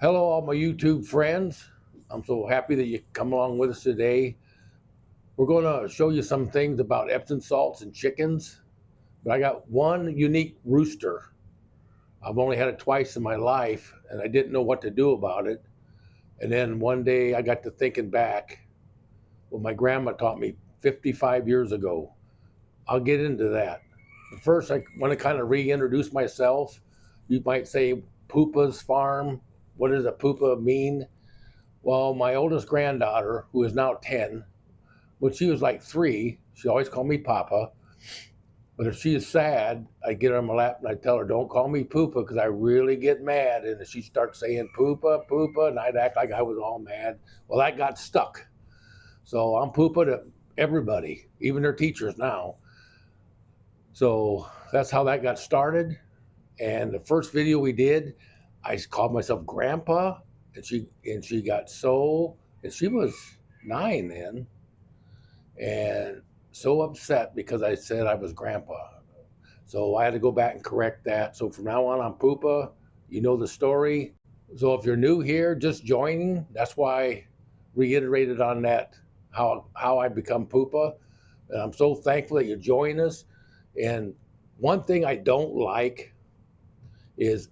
Hello, all my YouTube friends. I'm so happy that you come along with us today. We're going to show you some things about Epson salts and chickens, but I got one unique rooster. I've only had it twice in my life, and I didn't know what to do about it. And then one day I got to thinking back, what my grandma taught me 55 years ago. I'll get into that. But first, I want to kind of reintroduce myself. You might say Poopa's farm. What does a Poopa mean? Well, my oldest granddaughter, who is now 10, when she was like 3, she always called me Papa. But if she is sad, I get her on my lap and I tell her, don't call me Poopa, because I really get mad. And she starts saying Poopa, Poopa, and I'd act like I was all mad. Well, that got stuck. So I'm Poopa to everybody, even their teachers now. So that's how that got started. And the first video we did, I called myself Grandpa, and she got so, and she was 9 then, and so upset because I said I was Grandpa. So I had to go back and correct that. So from now on, I'm Poopa. You know the story. So if you're new here, just joining, that's why I reiterated on that, how I become Poopa. And I'm so thankful that you join us. And one thing I don't like is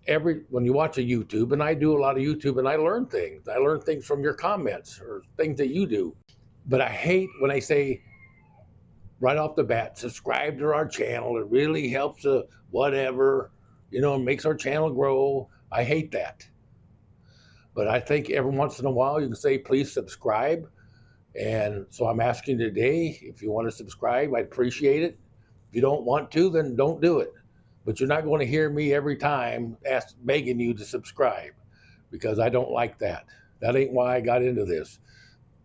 when you watch a YouTube, and I do a lot of YouTube, and I learn things. I learn things from your comments or things that you do. But I hate when I say right off the bat, subscribe to our channel. It really helps whatever, makes our channel grow. I hate that. But I think every once in a while you can say, please subscribe. And so I'm asking today, if you want to subscribe, I'd appreciate it. If you don't want to, then don't do it. But you're not going to hear me every time begging you to subscribe, because I don't like that. That ain't why I got into this.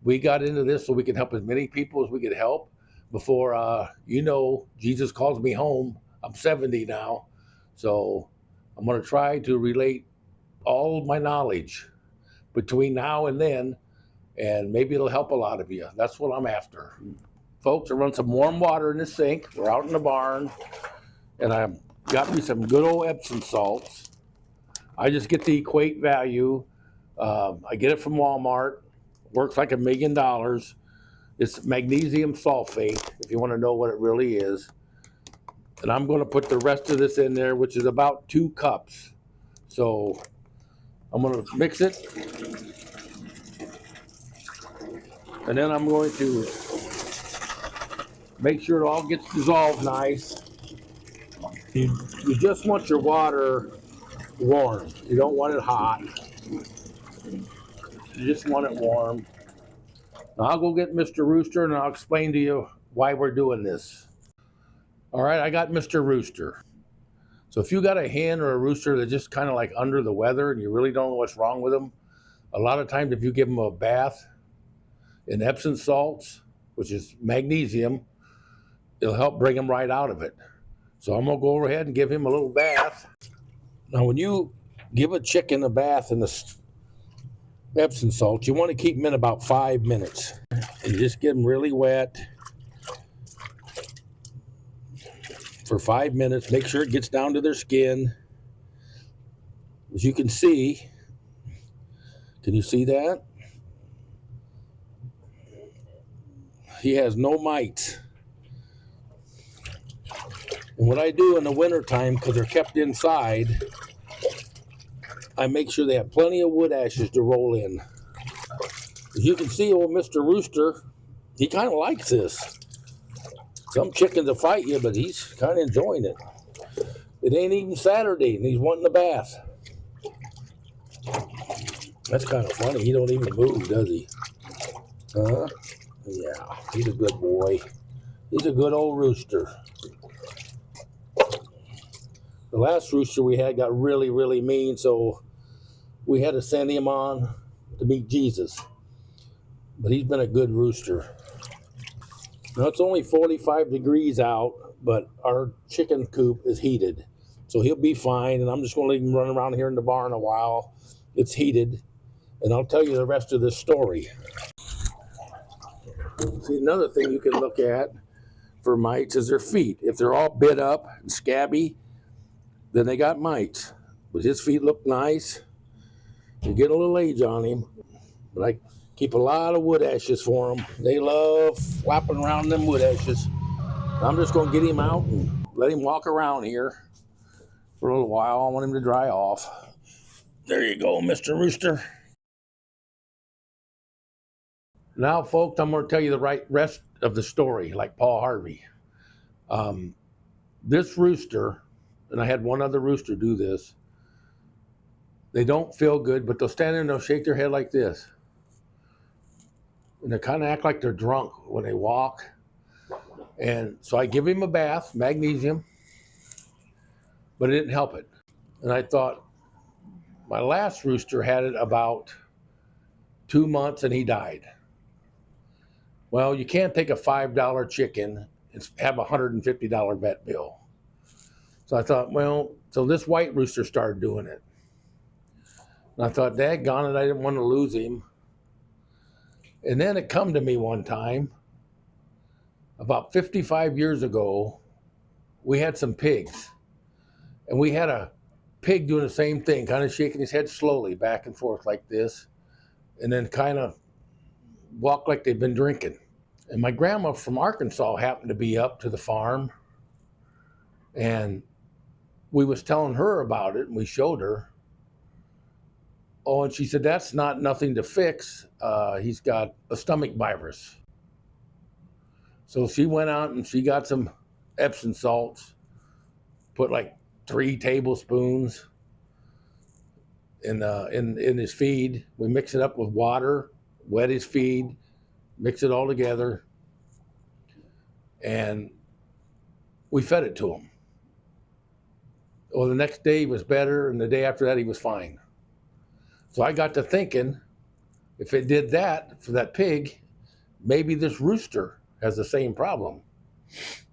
We got into this so we can help as many people as we could help before, Jesus calls me home. I'm 70 now. So I'm going to try to relate all my knowledge between now and then, and maybe it'll help a lot of you. That's what I'm after. Folks, I run some warm water in the sink. We're out in the barn, and I got me some good old Epson salts. I just get the equate value. I get it from Walmart. Works like $1 million. It's magnesium sulfate, if you want to know what it really is. And I'm going to put the rest of this in there, which is about 2 cups. So I'm going to mix it. And then I'm going to make sure it all gets dissolved nice. You just want your water warm. You don't want it hot. You just want it warm. Now I'll go get Mr. Rooster and I'll explain to you why we're doing this. All right, I got Mr. Rooster. So if you got a hen or a rooster that's just kind of like under the weather and you really don't know what's wrong with them, a lot of times if you give them a bath in Epsom salts, which is magnesium, it'll help bring them right out of it. So I'm gonna go ahead and give him a little bath. Now when you give a chicken a bath in the Epsom salt, you want to keep them in about 5 minutes. And just get them really wet for 5 minutes. Make sure it gets down to their skin. As you can see, can you see that? He has no mites. And what I do in the wintertime, because they're kept inside, I make sure they have plenty of wood ashes to roll in. As you can see, old Mr. Rooster, he kind of likes this. Some chickens will fight you, but he's kind of enjoying it. It ain't even Saturday, and he's wanting a bath. That's kind of funny. He don't even move, does he? Huh? Yeah, he's a good boy. He's a good old rooster. The last rooster we had got really, really mean, so we had to send him on to meet Jesus. But he's been a good rooster. Now it's only 45 degrees out, but our chicken coop is heated. So he'll be fine, and I'm just going to leave him run around here in the barn a while. It's heated, and I'll tell you the rest of this story. See, another thing you can look at for mites is their feet. If they're all bit up and scabby, then they got mites. But his feet look nice. He's getting a little age on him, but I keep a lot of wood ashes for him. They love flapping around them wood ashes. I'm just going to get him out and let him walk around here for a little while. I want him to dry off. There you go, Mr. Rooster. Now, folks, I'm going to tell you the rest of the story, like Paul Harvey. This rooster, and I had one other rooster do this, they don't feel good, but they'll stand there and they'll shake their head like this. And they kind of act like they're drunk when they walk. And so I give him a bath, magnesium, but it didn't help it. And I thought, my last rooster had it about 2 months and he died. Well, you can't take a $5 chicken and have a $150 vet bill. So I thought, well, so this white rooster started doing it. And I thought, daggone it, I didn't want to lose him. And then it come to me one time, about 55 years ago, we had some pigs. And we had a pig doing the same thing, kind of shaking his head slowly back and forth like this, and then kind of walk like they've been drinking. And my grandma from Arkansas happened to be up to the farm, and we was telling her about it, and we showed her. Oh, and she said, that's not nothing to fix. He's got a stomach virus. So she went out and she got some Epson salts, put like 3 tablespoons in his feed. We mix it up with water, wet his feed, mix it all together, and we fed it to him. Well, the next day he was better, and the day after that he was fine. So I got to thinking, if it did that for that pig, maybe this rooster has the same problem.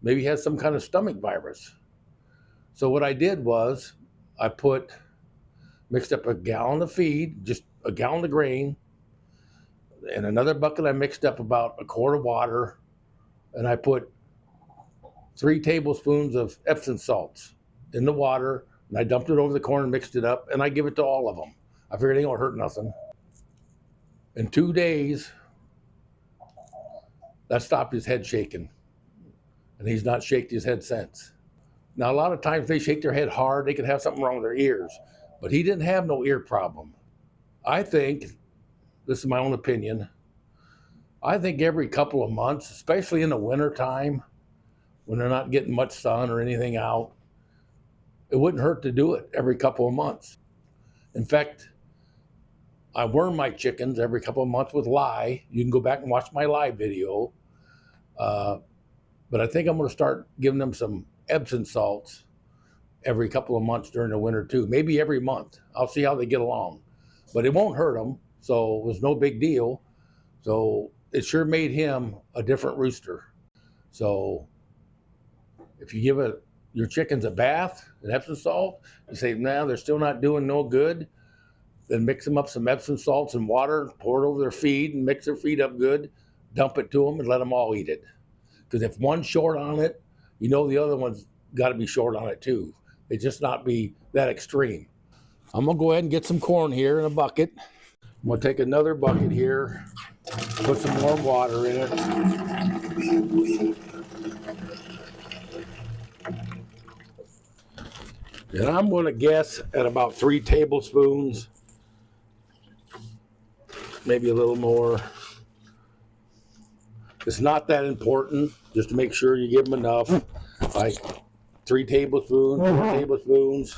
Maybe he has some kind of stomach virus. So what I did was I mixed up a gallon of feed, just a gallon of grain. In another bucket, I mixed up about a quart of water, and I put 3 tablespoons of Epsom salts in the water, and I dumped it over the corn and mixed it up, and I give it to all of them. I figured it ain't gonna hurt nothing. In 2 days, that stopped his head shaking, and he's not shaken his head since. Now, a lot of times they shake their head hard, they could have something wrong with their ears, but he didn't have no ear problem. I think, this is my own opinion, I think every couple of months, especially in the winter time, when they're not getting much sun or anything out, it wouldn't hurt to do it every couple of months. In fact, I worm my chickens every couple of months with lye. You can go back and watch my lye video. But I think I'm going to start giving them some Epsom salts every couple of months during the winter too. Maybe every month. I'll see how they get along. But it won't hurt them, so it was no big deal. So it sure made him a different rooster. So if you give your chickens a bath in Epsom salt, you say, nah, they're still not doing no good, then mix them up some Epsom salts and water, pour it over their feed and mix their feed up good, dump it to them and let them all eat it. Because if one's short on it, you know the other one's got to be short on it too. It just not be that extreme. I'm going to go ahead and get some corn here in a bucket. I'm going to take another bucket here, put some more water in it. And I'm going to guess at about 3 tablespoons, maybe a little more. It's not that important, just to make sure you give them enough, like 3 tablespoons, 4 tablespoons.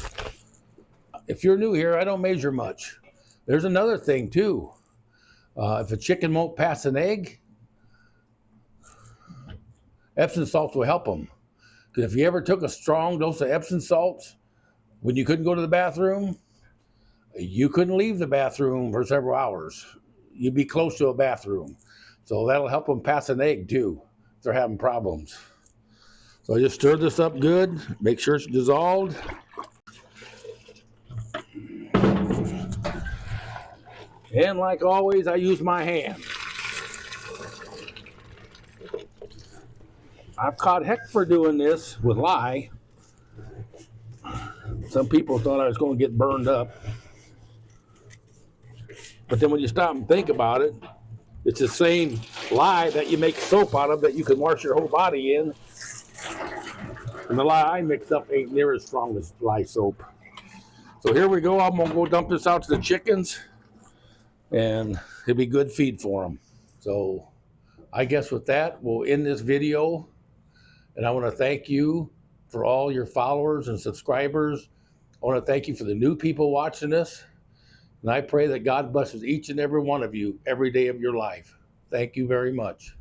If you're new here, I don't measure much. There's another thing too. If a chicken won't pass an egg, Epsom salts will help them. Because if you ever took a strong dose of Epsom salts, when you couldn't go to the bathroom, you couldn't leave the bathroom for several hours. You'd be close to a bathroom. So that'll help them pass an egg too, if they're having problems. So I just stir this up good, make sure it's dissolved. And like always, I use my hand. I've caught heck for doing this with lye. Some people thought I was going to get burned up. But then when you stop and think about it, it's the same lye that you make soap out of that you can wash your whole body in. And the lye I mix up ain't near as strong as lye soap. So here we go. I'm going to go dump this out to the chickens, and it'll be good feed for them. So I guess with that, we'll end this video. And I want to thank you for all your followers and subscribers. I want to thank you for the new people watching this. And I pray that God blesses each and every one of you every day of your life. Thank you very much.